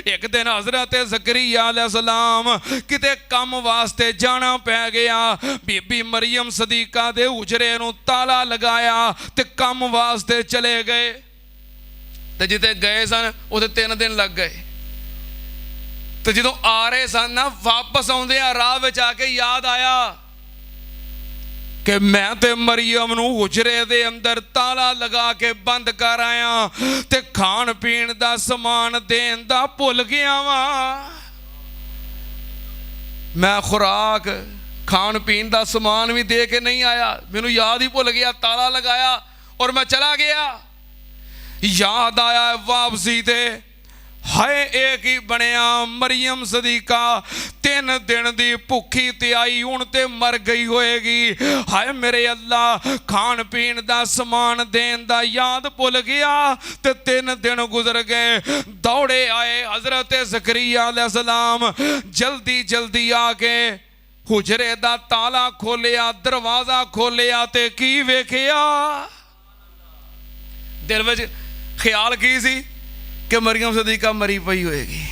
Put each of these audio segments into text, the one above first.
एक दिन हज़रत ज़करिया अलैहिस्सलाम किते कम वास्ते जाना पै गया। बीबी मरियम सदीका दे उजरे नूं ताला लगाया ते कम वास्ते चले गए। ते जिते गए सन उते 3 दिन लग गए। तो जो आ रहे सन ना वापस आउंदे राह विच आके याद आया कि मैं ते मरियम नूं हुजरे दे अंदर ताला लगा के बंद कर आया ते खाण पीण दा समान देण दा भुल गया वा। मैं खुराक खाण पीण दा समान भी दे के नहीं आया, मैनू याद ही भुल गया, ताला लगाया और मैं चला गया। याद आया वापसी ते हाय एक ही बनया मरियम सदीका 3 दिन दी भुखी ते आई, हुण ते मर गई होएगी। हाय मेरे अल्लाह खाण पीण दा समान देन दा याद भुल गया ते 3 दिन गुजर गए। दौड़े आए हज़रत ज़करिया अलैहिस्सलाम, जल्दी जल्दी आके हुजरे दा ताला खोलिया, दरवाजा खोलिया ते की वेखिया? दिल विच ख्याल की सी कि मरियम सदीका मरी पई होएगी।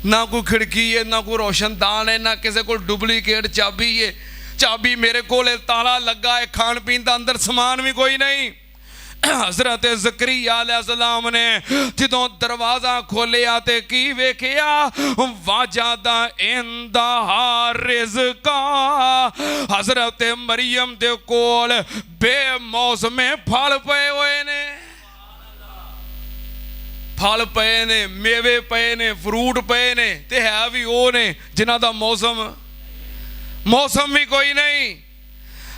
ना कोई खिड़की है, ना कोई रोशनदान है, ना किसी को डुप्लीकेट चाबी है। चाबी मेरे को ताला लगा है, खाण पीण दा अंदर समान भी कोई नहीं। हज़रत ज़करिया अलैहिस्सलाम ने जदों दरवाज़ा खोलिया ते की वेखिया? वाजदा इंदहा रिज़्का, हज़रत मरियम दे कोल बेमौसमे फल पए हुए ने। फल पे ने, मेवे पे ने, फ्रूट पे ने, ते है भी वो ने जिन्हां दा मौसम भी कोई नहीं।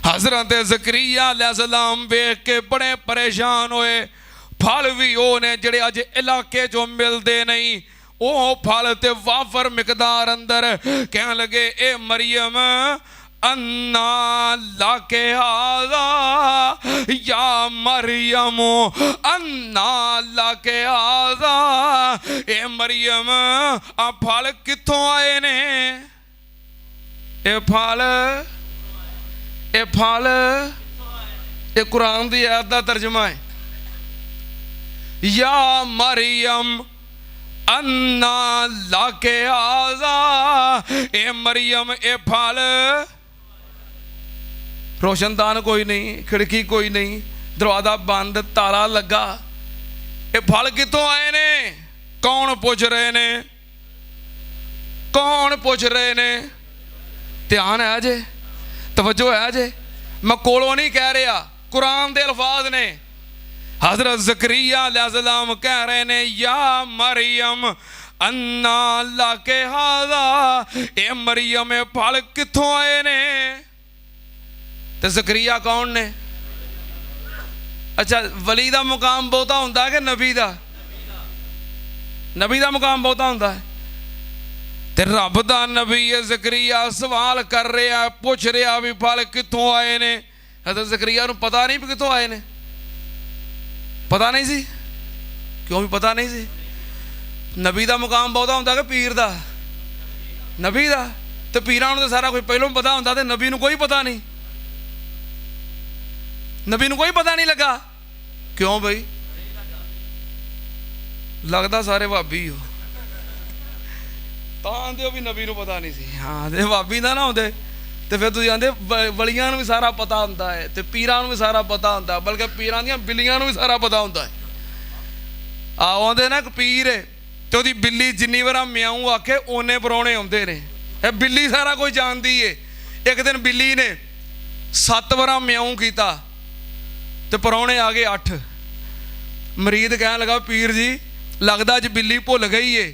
हज़रत ज़करिया अलैहिस्सलाम वेख के बड़े परेशान होए। फल भी वो ने जिहड़े अज इलाके चों मिलते नहीं, वो फल ते वाफर मिकदार अंदर। कहन लगे ए मरियम अन्ना लाके हाज़ा या मरियम अन्ना लाके हाज़ा, ए मरियम आ फल कित्थों आए ने? ए फल ए कुरान दी आयत दा तर्जमा है। या मरियम अन्ना लाके हाज़ा, ए मरियम ए फल, रोशनदान कोई नहीं, खिड़की कोई नहीं, दरवाजा बंद, ताला लगा। ये फल कितों आए ने? कौन पूछ रहे ने? कौन पूछ रहे ने? ध्यान है जे, तवज्जो है जे, मैं कोलों नहीं कह रहा, कुरान दे अल्फाज ने। हज़रत ज़करिया अलैहिस्सलाम कह रहे ने या मरियम अन्ना लाके हाज़ा, ए मरियम ए फल कितों आए ने? तो ज़करिया कौन ने? अच्छा, वली दा मुकाम बहुता हुंदा है कि नबी दा? नबी दा मुकाम बहुता हुंदा है। ते रब दा नबी है ज़करिया सवाल कर रहा, पुछ रहा भी फल कित्थों आए ने। हज़रत ज़करिया नूं पता नहीं भी कित्थों आए ने? पता नहीं सी। क्यों भी पता नहीं सी? नबी दा मुकाम बहुता हुंदा कि पीर दा? नबी दा। ते पीरां नूं ते सारा कुछ पहलों पता हुंदा, ते नबी नूं कोई पता नहीं। नबी नूं कोई पता नहीं लगा। क्यों भाई? लगता सारे भाभी हो तां आंदे हो भी नबी नूं पता नहीं सी। हाँ, ते भाभी दा ना होंदे ते फिर तुसीं आंदे वलियां नूं भी सारा पता हुंदा है, ते पीरां नूं भी सारा पता हुंदा है, बल्कि पीरां दियां बिल्लियां नूं भी सारा पता हुंदा है। आंदे ना एक पीर है ते ओहदी बिल्ली जिन्नी बार म्याऊं आखे ओने परौणे आउंदे ने। ਇਹ बिल्ली सारा कुछ जानती है। एक दिन बिल्ली ने 7 बार म्याऊं किया तो परौने आ गए 8। मरीद कह लगा पीर जी लगता अज बिल्ली भुल गई है,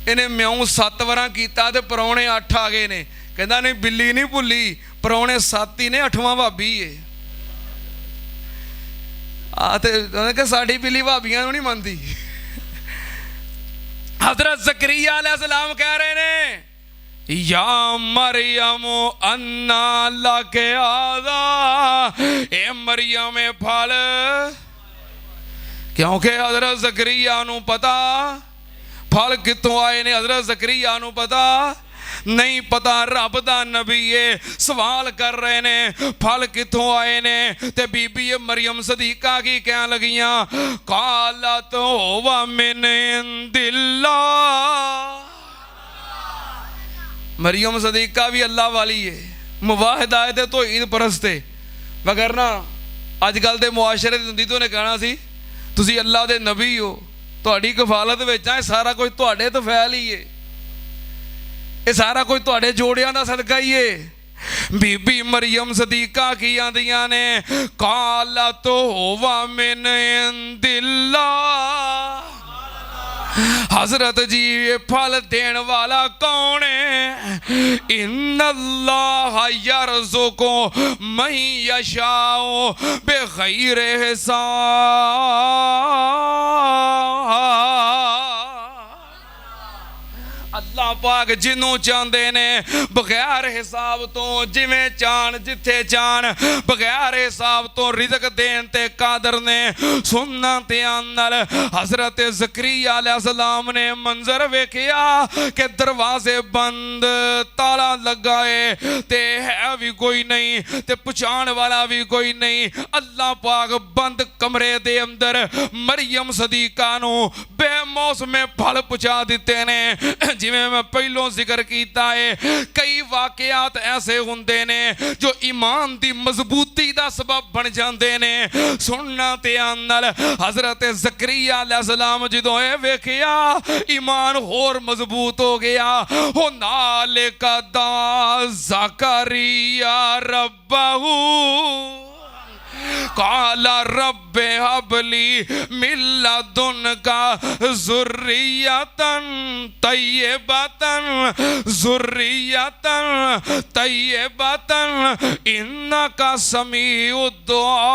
इन्हें म्याऊं 7 बार किया तो परौने 8 आ गए ने। कहता नहीं बिल्ली नहीं भुली, परौने 7 ही ने, 8वां भाभी है। तो साड़ी बिल्ली भाभियां नहीं मनती। हज़रत ज़करिया अलैहिस्सलाम कह रहे ने या मरियम अन्ना लाके हाज़ा, ए मरियम ए फल, क्योंकि हज़रत ज़करिया नूं पता फल कितों आए ने। हज़रत ज़करिया नूं पता नहीं, पता रब दा नबी है, सवाल कर रहे ने फल कितों आए ने। ते बीबी मरियम सदीका की कह लगियां कालत हुवा मिन इंदिल्लाह, मरियम सदीका भी अल्लाह वाली है, मुवाहिदा है ते तौहीद परस्त है। मगर ना अजकल के मुआशरे हुंदी तो उन्हें कहना सी तुसी अल्लाह दे नबी हो, तुहाडी कफालत विच है, सारा कुछ तुहाडे तो फैल ही है, ये सारा कुछ तुहाडे जोड़ियां दा सदका ही है। बीबी मरियम सदीका की आंदियां ने काला तो होवा मिन इंदिल्ला, हजरत जी ये फल देने वाला कौन है? इन्नल्लाह यरज़ुक़ु मन यशाउ बिग़ैर हिसाब। अल्लाह पाक जिन्हों चाहते ने बगैर हिसाब तो जिमें चाहन जिथे चाहन बगैर हिसाब तो रिज़्क देन ते कादर ने। सुनना ध्यान नाल हजरत ज़करिया अलैहिस्सलाम ने मंजर वेखिया कि दरवाजे बंद, ताला लगा है ते है भी कोई नहीं ते पहुंचाने वाला भी कोई नहीं। अल्लाह पाक बंद कमरे दे अंदर मरियम सदीका नू बेमौसमे फल पहुंचा दिते ने। जिवें मैं पहलों जिक्र किया है, कई वाकयात ऐसे होंदे ने जो ईमान दी मजबूती दा सबब बन जाते ने। सुनना ध्यान नाल हजरत ज़करिया अलैहिस्सलाम जदों ये वेखिया ईमान होर मजबूत हो गया। हो नाले का दा ज़करिया रब्बहू काला रब्बे हबली मिल्लदुनका ज़ुर्रियतन तय्यबतन ज़ुर्रियतन तय्यबतन इन्नका समीउद दुआ।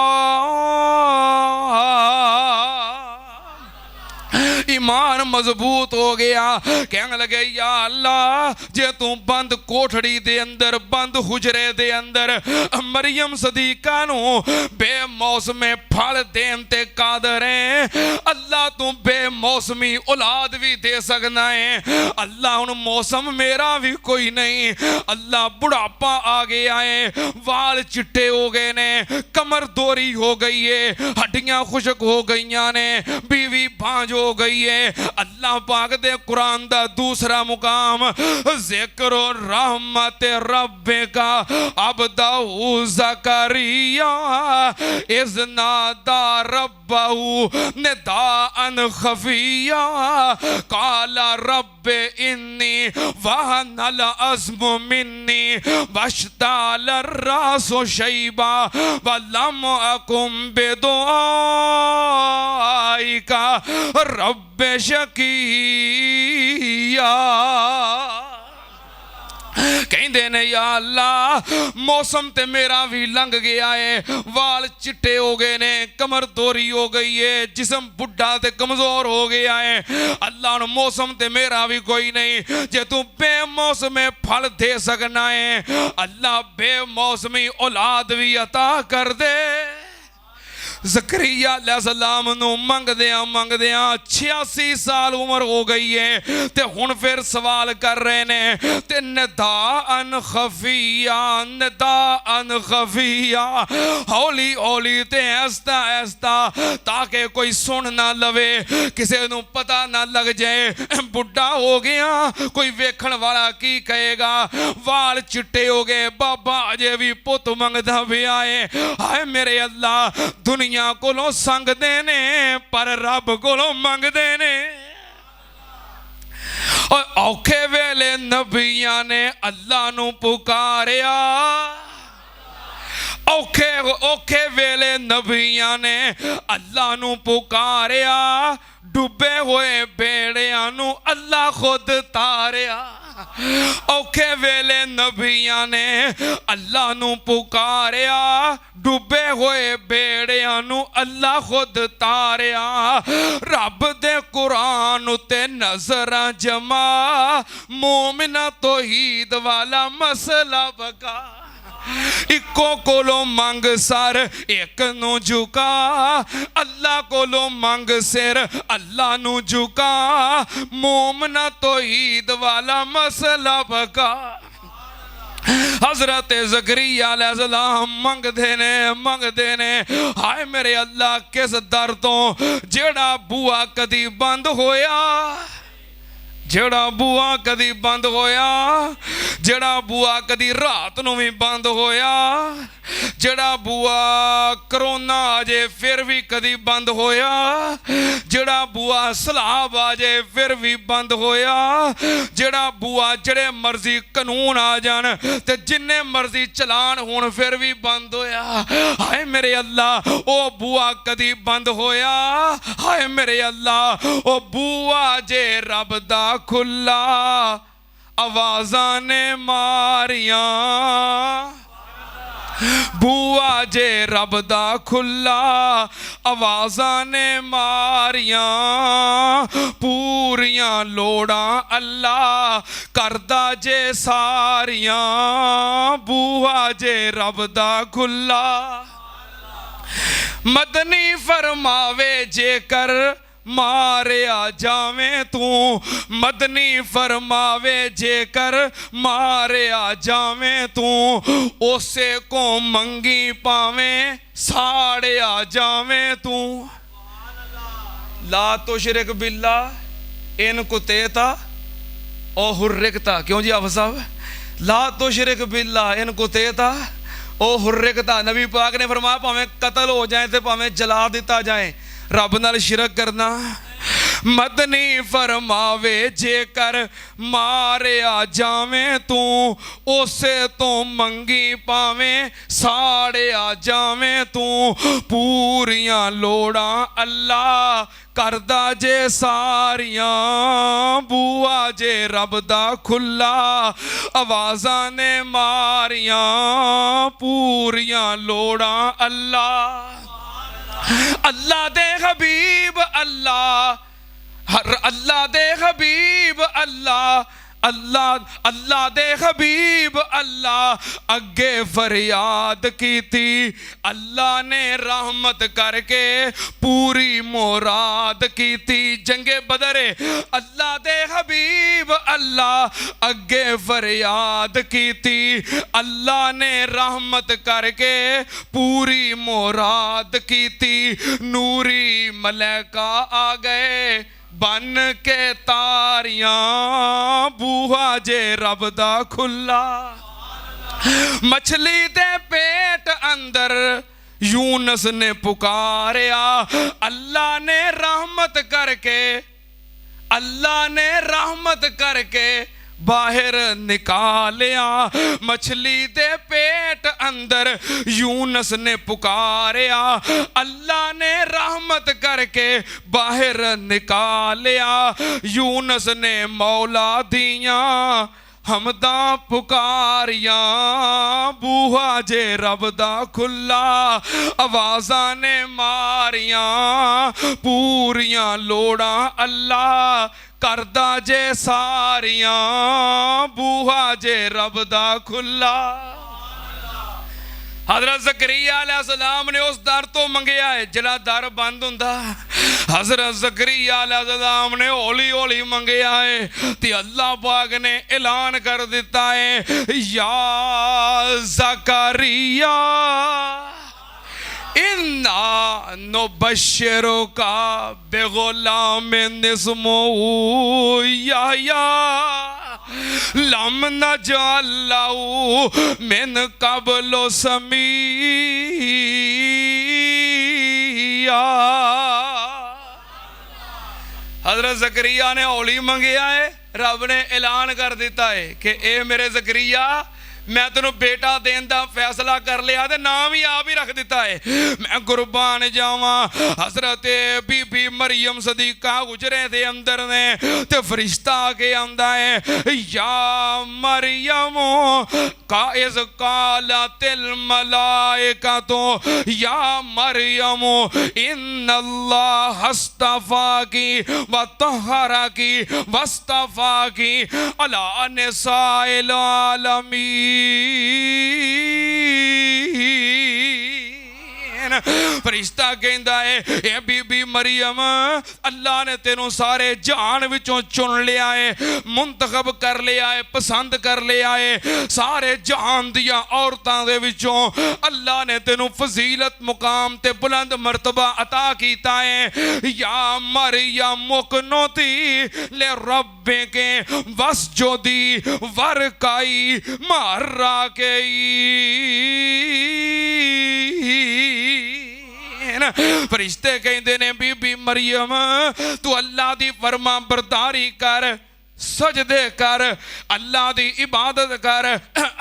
ईमान मजबूत हो गया, कहने लगे या अल्लाह जे तू बंद कोठड़ी दे अंदर बंद हुजरे दे अंदर मरियम सदीका नू बेमौसमे फल देन ते कादर है, अल्लाह तू बेमौसमी औलाद भी दे सकना है। अल्लाह हुण मौसम मेरा भी कोई नहीं, अल्लाह बुढ़ापा आ गया है, वाल चिट्टे हो गए ने, कमर दोरी हो गई है, हड्डियां खुशक हो गई ने, बीवी भांज हो गई है। अल्लाह पाक दे कुरान दा दूसरा मुकाम ज़िक्र रहमत रब्बे का अब्दहू ज़करिया इज़ नादा रब्बहू निदाअन खफिया काला रब्बे इन्नी वहनल अज़्मु मिन्नी वश्ताल रासु शैबा वलम अकुम बिदुआइका रब्बे शकिया। कहते ने या अल्लाह मौसम ते मेरा भी लंघ गया है, वाल चिट्टे हो गए ने, कमर दोरी हो गई है, जिस्म बुढ़ा ते कमजोर हो गया है। अल्लाह मौसम ते मेरा भी कोई नहीं, जे तू बेमौसमे फल दे सकना है अल्लाह बेमौसमी औलाद भी अता कर दे। ज़करिया अलैहिस्सलाम नू मंगदियां 86 साल उम्र हो गई है ते हुण फिर सवाल कर रहे ने ते निदाअन खफिया हौली हौली ते ऐस्ता ऐस्ता ताकि कोई सुन ना लवे, किसी नू पता ना लग जाए बुढ़ा हो गया, कोई वेखण वाला की कहेगा। वाल चिट्टे हो गए, बाबा अजे भी पुत मंगदा पिया है। हाय मेरे अल्लाह दुनिया कोलों संगदे ने पर रब कोलों मंगदे ने। और औखे वेले नबियां ने अल्लाह नू पुकारिया, औखे औखे वेले नबियां ने अल्लाह नू पुकारिया, डूबे हुए बेड़ियां नू अल्लाह खुद तारिया। औखे वेले नबियां ने अल्लाह नू पुकारिया, डूबे हुए बेड़ियां नू अल्लाह खुद तारिया। रब दे कुरान उते नजरां जमा, मोमिना तौहीद वाला मसला बका। इको कोलो मंग सर एक नू झुका, अल्लाह कोलो मंग सिर अल्लाह नू झुका, मोमना तौहीद वाला मसला बका। हजरत ज़करिया अलैहिस्सलाम मंगदे ने हाय मेरे अल्लाह किस दर तो जेड़ा बुआ कदी बंद होया, जेड़ा बुआ कदी बंद होया, ਜਿਹੜਾ ਬੂਆ ਕਦੀ ਰਾਤ ਨੂੰ ਵੀ ਬੰਦ ਹੋਇਆ, ਜਿਹੜਾ ਬੂਆ ਕਰੋਨਾ ਆ ਜੇ ਫਿਰ ਵੀ ਕਦੀ ਬੰਦ ਹੋਇਆ, ਜਿਹੜਾ ਬੂਆ ਸਲਾਬ ਆ ਜੇ ਫਿਰ ਵੀ ਬੰਦ ਹੋਇਆ, ਜਿਹੜਾ ਬੂਆ ਜਿਹੜੇ ਮਰਜ਼ੀ ਕਾਨੂੰਨ ਆ ਜਾਣ ਤੇ ਜਿੰਨੇ ਮਰਜ਼ੀ ਚਲਾਨ ਹੋਣ ਫਿਰ ਵੀ ਬੰਦ ਹੋਇਆ। ਹਾਏ ਮੇਰੇ ਅੱਲਾ, ਉਹ ਬੂਆ ਕਦੀ ਬੰਦ ਹੋਇਆ? ਹਾਏ ਮੇਰੇ ਅੱਲਾ, ਉਹ ਬੂਆ ਜੇ ਰੱਬ ਦਾ ਖੁੱਲਾ ਆਵਾਜ਼ਾਂ ਨੇ ਮਾਰੀਆਂ, ਬੂਆ ਜੇ ਰੱਬ ਦਾ ਖੁੱਲਾ ਆਵਾਜ਼ਾਂ ਨੇ ਮਾਰੀਆਂ, ਪੂਰੀਆਂ ਲੋੜਾਂ ਅੱਲਾ ਕਰਦਾ ਜੇ ਸਾਰੀਆਂ, ਬੂਆ ਜੇ ਰੱਬ ਦਾ ਖੁੱਲਾ। ਮਦਨੀ ਫਰਮਾਵੇ ਜੇਕਰ ਮਾਰਿਆ ਜਾਵੇਂ ਤੂੰ, ਮਦਨੀ ਫਰਮਾਵੇ ਜੇਕਰ ਮਾਰਿਆ ਜਾਵੇਂ ਤੂੰ, ਉਸੇ ਕੋ ਮੰਗੀ ਪਾਵੇਂ ਸਾੜਿਆ ਜਾਵੇਂ ਤੂੰ। ਲਾ ਤੁਸ਼ਰਿਕ ਬਿल्ला इन कुतेता और हुर्रिकता। क्यों जी हाफिज़ साहब? ला तुशरिक बिल्ला इन कुतेता और हुर्रिकता। नबी पाक ने फरमाया भावें कतल हो जाए तो भावें जला दिता जाए, रब नाल शिरक करना। मदनी फरमावे जेकर मारिया जावें तू, उसे तो मंगी पावें साड़िया जावें तू, पूरियां लोड़ां अल्लाह करदा जे सारियां, बूआ जे रब दा खुला आवाज़ां ने मारियां, पूरियां लोड़ां अल्लाह। अल्लाह दे हबीब अल्लाह, अल्लाह दे हबीब अल्लाह, अल्लाह अल्लाह दे हबीब अल्लाह अगे फरियाद की थी, अल्लाह ने रहमत करके पूरी मुराद की थी। जंगे बदर अल्लाह दे हबीब अल्लाह अगे फरियाद की थी, अल्लाह ने रहमत करके पूरी मुराद की थी। नूरी मलैका आ गए बन के तारियां, बूहा जे रब दा खुला। मछली दे पेट अंदर यूनस ने पुकारिया, अल्लाह ने रहमत करके, अल्लाह ने रहमत करके बाहर निकालिया। मछली दे पेट अंदर यूनस ने पुकारिया, अल्लाह ने रहमत करके बाहर निकालिया। यूनस ने मौला दिया हमदा पुकारिया, बूहा जे रब दा खुला आवाज़ां ने मारिया, पूरियां लोड़ां अल्लाह करदा जे सारियां, बूहा जे रब दा खुला। हज़रत ज़करिया अलैहिस्सलाम ने उस दर तो मंगया है जिहड़ा दर बंद हुंदा। हज़रत ज़करिया अलैहिस्सलाम ने हौली हौली मंगया है ते अल्लाह पाक ने ऐलान कर दिता है, या ज़करिया इन्ना नुबश्शिरुका बिग़ुलामिन इस्मुहु यहया लम नजअल लहू मिन क़ब्लु समीया। हज़रत ज़करिया ने हौली मंगया है, रब ने ऐलान कर दिता है कि ए मेरे ज़करिया मैं तेनों बेटा देने का फैसला कर लिया ते नाम ही आप ही रख दिता है। मैं कुर्बान जावा। हजरत बीबी मरियम सदीका गुजरे थे अंदर ने ते फरिश्ता आके आंदा है, या मरियम का इस काला तिल मलाइका तो या मरियम इन्नल्लाह हस्तफा की व तहरा की वस्तफा की अला निसाइल आलमीन। फरिश्ता कहता है ए बीबी मरियम अल्लाह ने तेनों सारे जहान विचों चुन लिया है, मुंतखब कर लिया है, पसंद कर लिया है। सारे जहान दिया औरतां दे विचों अल्लाह ने तेनों फजीलत मुकाम ते बुलंद मर्तबा अता कीता है। या मरियम मुकनोती ले रब्बे के वसजोदी वरकाई मारा के फरिश्ते कहते ने बीबी मरियम तू अल्लाह दी फरमा बरदारी कर, सजदे कर, अल्लाह दी इबादत कर,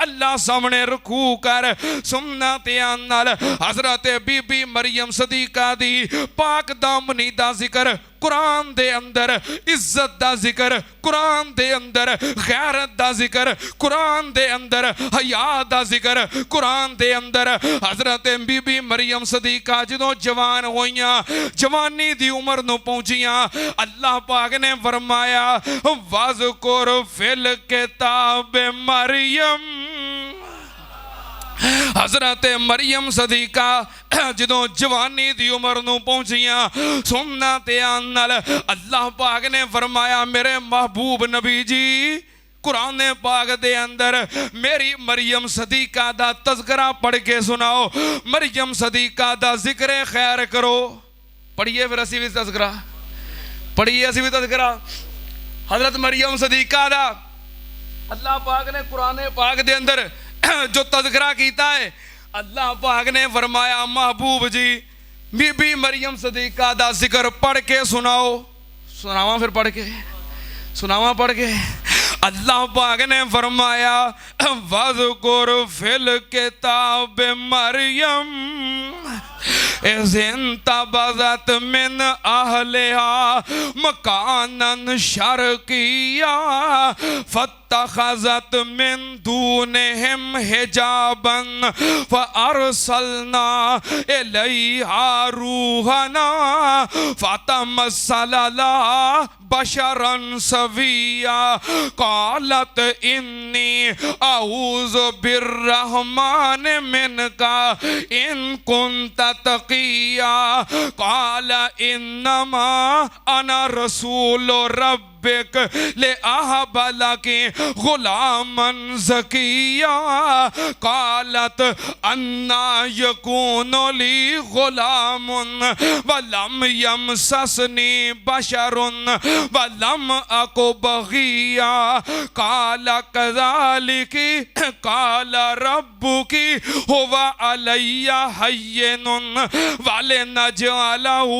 अल्लाह सामने रुकू कर। सुनना ध्यान नाल हजरत बीबी मरियम सदीका दी पाक दामनी दा जिक्र कुरान दे अंदर, इज्जत दा जिक्र कुरान दे अंदर, गैरत दा जिक्र कुरान दे अंदर, हया दा जिक्र कुरान दे अंदर। हजरत बीबी मरियम सदीका जदों जवान होइयां, जवानी दी उम्र नूं पहुंचियां, अल्लाह पाक ने फरमाया वज़कुर फिल किताब मरियम। हजरत मरियम सदीका जदों जवानी दी उम्र नूं पहुंचियां, सुनना ध्यान नाल अल्लाह पाक ने फरमाया मेरे महबूब नबी जी कुरान पाक दे अंदर मेरी मरियम सदीका दा तज़किरा पढ़ के सुनाओ, मरियम सदीका दा जिक्र खैर करो। पढ़िए फिर असी भी तज़किरा, पढ़िए असी भी तज़किरा हजरत मरियम सदीका दा अल्लाह पाक ने कुरान पाक दे अंदर जो तज़किरा कीता है। अल्लाह पाक ने फरमाया महबूब जी बीबी मरियम सदीका दा जिक्र पढ़ के सुनाओ। सुनावा फिर पढ़ के, सुनावा पढ़ के। अल्लाह पाक ने फरमाया वज़कुर फिल किताब मरियम इज़्तबज़त मिन अहलिहा मकानन शर्किया फत्तखज़त मिन दूनिहिम हिजाबन फअरसलना इलैहा रूहना फतमस्सला लहा बशरन सविया क़ालत इन्नी अऊज़ु बिर्रहमान मिनका इन कुन्त तक़िया क़ाल इन्नमा अना रसूल रब्बिक ले अहबला के गुलामन ज़किया क़ालत अन्ना यकूनु ली गुलामुन वलम यमससनी बशरुन वलम अकु बगिया क़ाल कज़ालिकी क़ाल रब्बुकी हुवा अलैया हय्यनुन वलिनजअलहु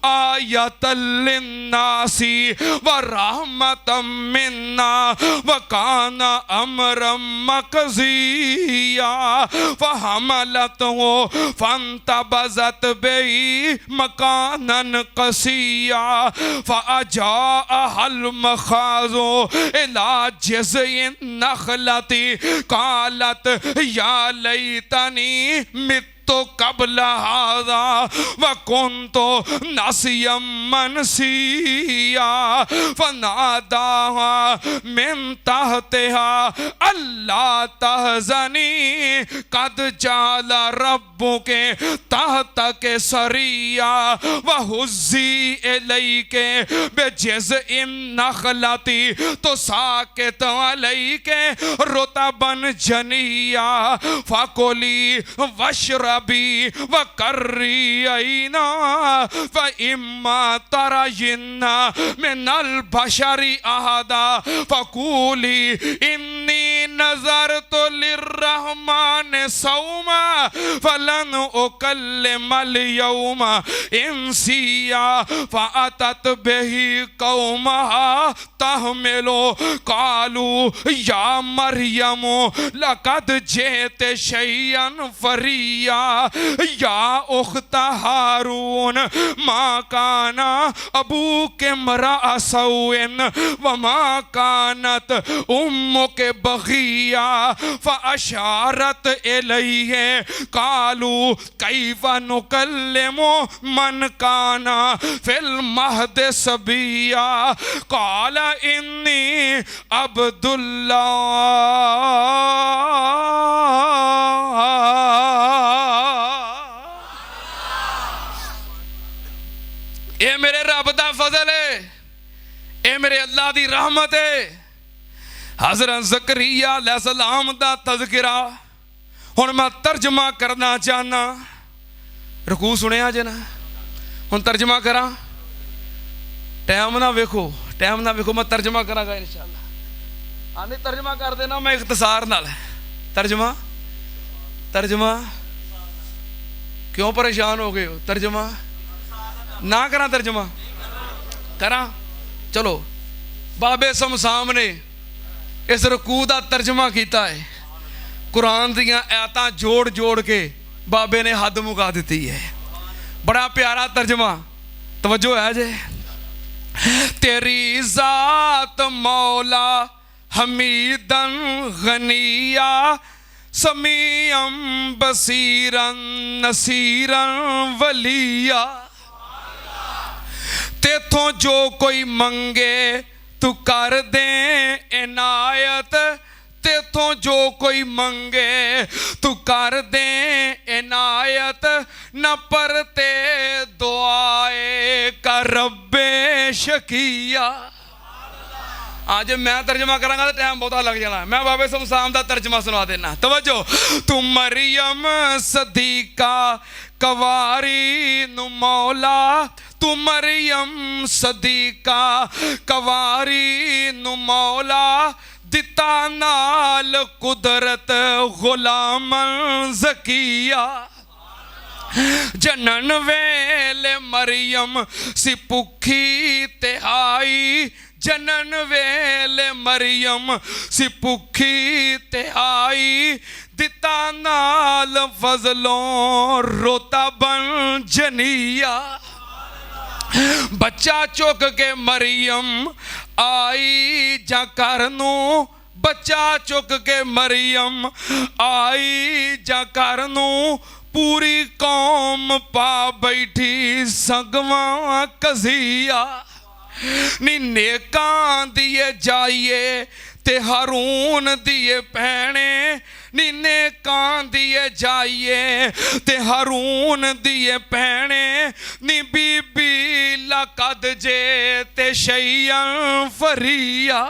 आयतल लिन्नासी व रहमतम मिन्ना व काना अमरम मक़ज़िया फहमलतहु फंतबज़त बिही मकानन क़सिया फअजाअहल मख़ाज़ु इला जिज़इन नख़लती क़ालत या लैतनी मित तो कबला हादा व कुन्तु नसियम मनसिया फनादाहा मिन तहतिहा अल्ला तहज़नी कद जाला रब्बुके तहतके सरिया व हुज़्ज़ी इलैके बिजिज़इन नख़लती तो साकित अलैके रुतबन जनिया फकुली वशरबी व कर्री अइना व इम्मा तरयिन्ना मिनल बशरी अहदा फकूली इन्नी नज़रतु लिर्रहमान सौमा फलन उकल्लिमल यौमा इंसिया फअतत बिही कौमहा तहमिलु कालू या मरियम लक़द जिअति शैअन फरिया या उख्त हारून मा काना अबूके मरअ सौइन व मा कानत उम्मुके बगिया फअशारत इलैहि कालू कैफ नुकल्लिमु मन काना फिल महद सबिया काल इन्नी अब्दुल्लाह दी रहमत है। हज़रत ज़करिया अलैहिस्सलाम दा तज़किरा हुण मैं तर्जमा करना चाहना। रकू सुनिया जे ना, हुण तर्जमा करा। टाइम ना वेखो, टाइम ना वेखो, मैं तर्जमा करांगा इंशाअल्लाह। हाँ नहीं तर्जमा कर देना मैं इख्तिसार नाल। तर्जमा तर्जमा क्यों परेशान हो गए हो? तर्जमा ना करा, तर्जमा करा। चलो बाबे समसाम ने इस रकू का तर्जमा किया है। कुरान दियां आयतां जोड़ जोड़ के बाबे ने हद मुका दी है। बड़ा प्यारा तर्जमा, तवज्जो है जे। तेरी जात मौला हमीदन गनिया समीअम बसीरन नसीरन वलिया। तेथों जो कोई मंगे तू कर दे इनायत। तेथों जो कोई मंगे तू कर दे इनायत। न परते दुआए कर रब्बे शकिया। आज मैं तर्जमा करांगा तो टाइम बहुत लग जाना। मैं बाबे समसाम का तर्जमा सुना देना। तवज्जो। तू मरियम सदीका कवारी नु मौला। तू मरियम सदीका कवारी नु मौला। दिता नाल कुदरत गुलाम ज़किया। जनन वेले मरियम सी भुखी तिहाई। जनन वेले मरियम सी भुखी तिहाई। दिता नाल फजलों रोता बन जनिया। बच्चा चुक के मरियम आई जा घर नू। बच्चा चुक के मरियम आई जा घर नू। पूरी कौम पा बैठी सगवां कजिया। नी नेकां दिए जाइए ते हारून दिए भैने। नी नेकां दिए जाइए ते हारून दिए भैने। नी बीबी लकद जे ते शैयन फरिया।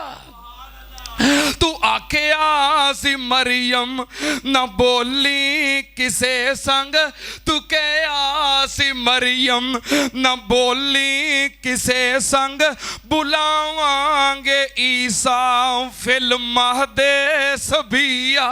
तू आखिया सी मरियम न बोली किसे संग। तू कहा सी मरियम न बोली किसे संग। बुलावांगे ईसा फिल महदे सबिया।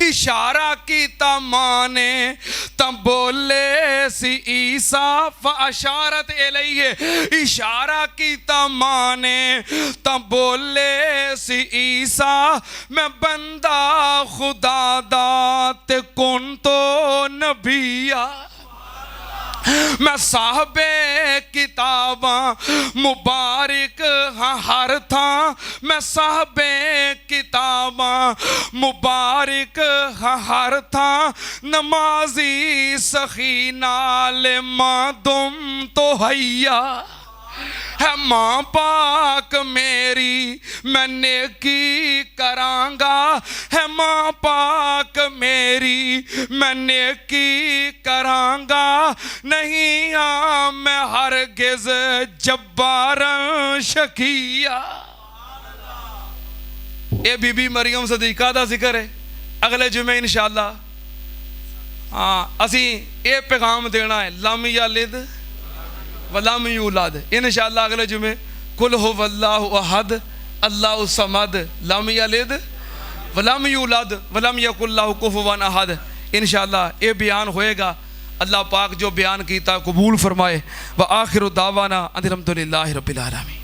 इशारा किता मां ने तब बोले सी ईसा फअशारत इलैहि। इशारा किता मां ने तब बोले सी ईसा। मैं बंदा खुदा दा ते कुन तो नबिया। मैं साहबे किताबा मुबारक हाँ हर था। मैं साहबे किताबा मुबारक हाँ हर था। नमाजी सखी नाल मादुम तो हैया। है माँ पाक मेरी मैं नेकी करांगा। है माँ पाक मेरी मैं नेकी करांगा। नहीं हाँ मैं हरगिज़ जब्बारन शकिया। ये बीबी मरियम सदीका दा जिक्र है। अगले जुमे इंशाअल्लाह हाँ असी ये पैगाम देना है। लम यलिद वलम यूलद। इंशाअल्लाह अगले जुमे कुल हुवल्लाहु अहद अल्लाहु समद लम यलिद वलम यूलद वलम यकुल लहु कुफुवन अहद। इंशाअल्लाह ये बयान होएगा। अल्लाह पाक जो बयान कीता कबूल फरमाए। व आखिरु दावाना अनिल हम्दुलिल्लाहि रब्बिल आलमीन।